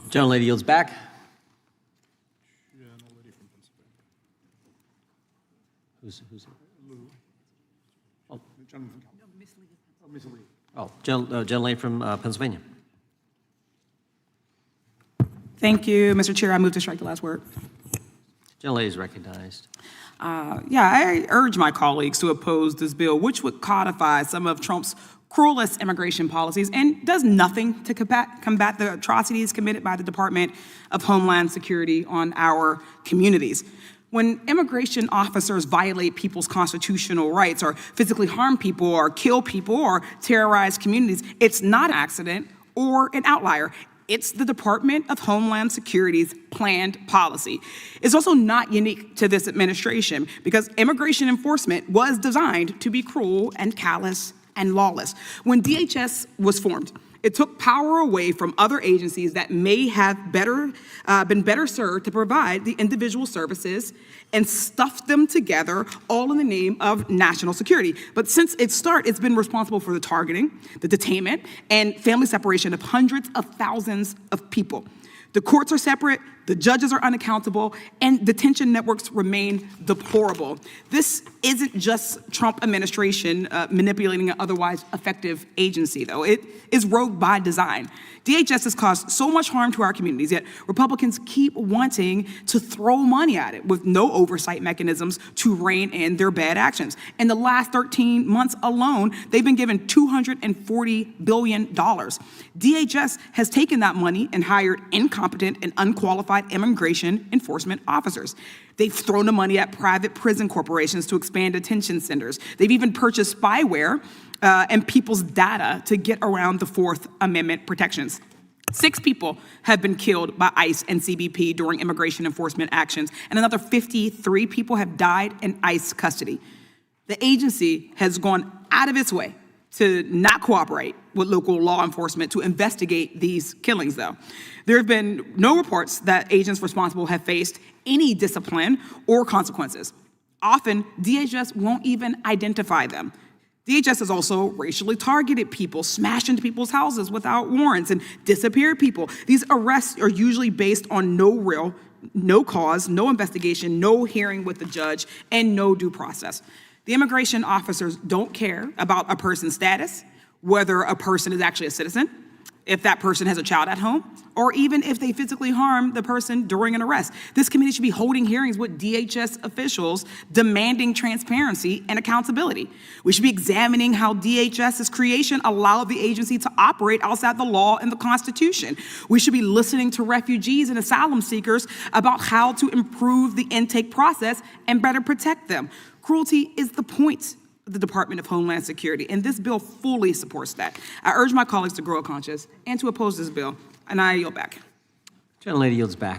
Gentlelady yields back. Who's oh. Oh, gentlelady from Pennsylvania. Thank you, Mr. Chair. I move to strike the last word. Gentlelady is recognized. I urge my colleagues to oppose this bill, which would codify some of Trump's cruelest immigration policies and does nothing to combat the atrocities committed by the Department of Homeland Security on our communities. When immigration officers violate people's constitutional rights or physically harm people or kill people or terrorize communities, it's not an accident or an outlier. It's the Department of Homeland Security's planned policy. It's also not unique to this administration because immigration enforcement was designed to be cruel and callous and lawless. When DHS was formed, it took power away from other agencies that may have been better served to provide the individual services and stuffed them together all in the name of national security. But since its start, it's been responsible for the targeting, the detainment, and family separation of hundreds of thousands of people. The courts are separate, the judges are unaccountable, and detention networks remain deplorable. This isn't just Trump administration manipulating an otherwise effective agency, though. It is rogue by design. DHS has caused so much harm to our communities, yet Republicans keep wanting to throw money at it with no oversight mechanisms to rein in their bad actions. In the last 13 months alone, they've been given $240 billion. DHS has taken that money and hired incompetent and unqualified immigration enforcement officers. They've thrown the money at private prison corporations to expand detention centers. They've even purchased spyware and people's data to get around the Fourth Amendment protections. 6 people have been killed by ICE and CBP during immigration enforcement actions, and another 53 people have died in ICE custody. The agency has gone out of its way to not cooperate with local law enforcement to investigate these killings, though. There have been no reports that agents responsible have faced any discipline or consequences. Often, DHS won't even identify them. DHS has also racially targeted people, smashed into people's houses without warrants, and disappeared people. These arrests are usually based on no cause, no investigation, no hearing with the judge, and no due process. The immigration officers don't care about a person's status, whether a person is actually a citizen, if that person has a child at home, or even if they physically harm the person during an arrest. This committee should be holding hearings with DHS officials demanding transparency and accountability. We should be examining how DHS's creation allowed the agency to operate outside the law and the Constitution. We should be listening to refugees and asylum seekers about how to improve the intake process and better protect them. Cruelty is the point of the Department of Homeland Security, and this bill fully supports that. I urge my colleagues to grow a conscience and to oppose this bill, and I yield back. Gentlelady yields back.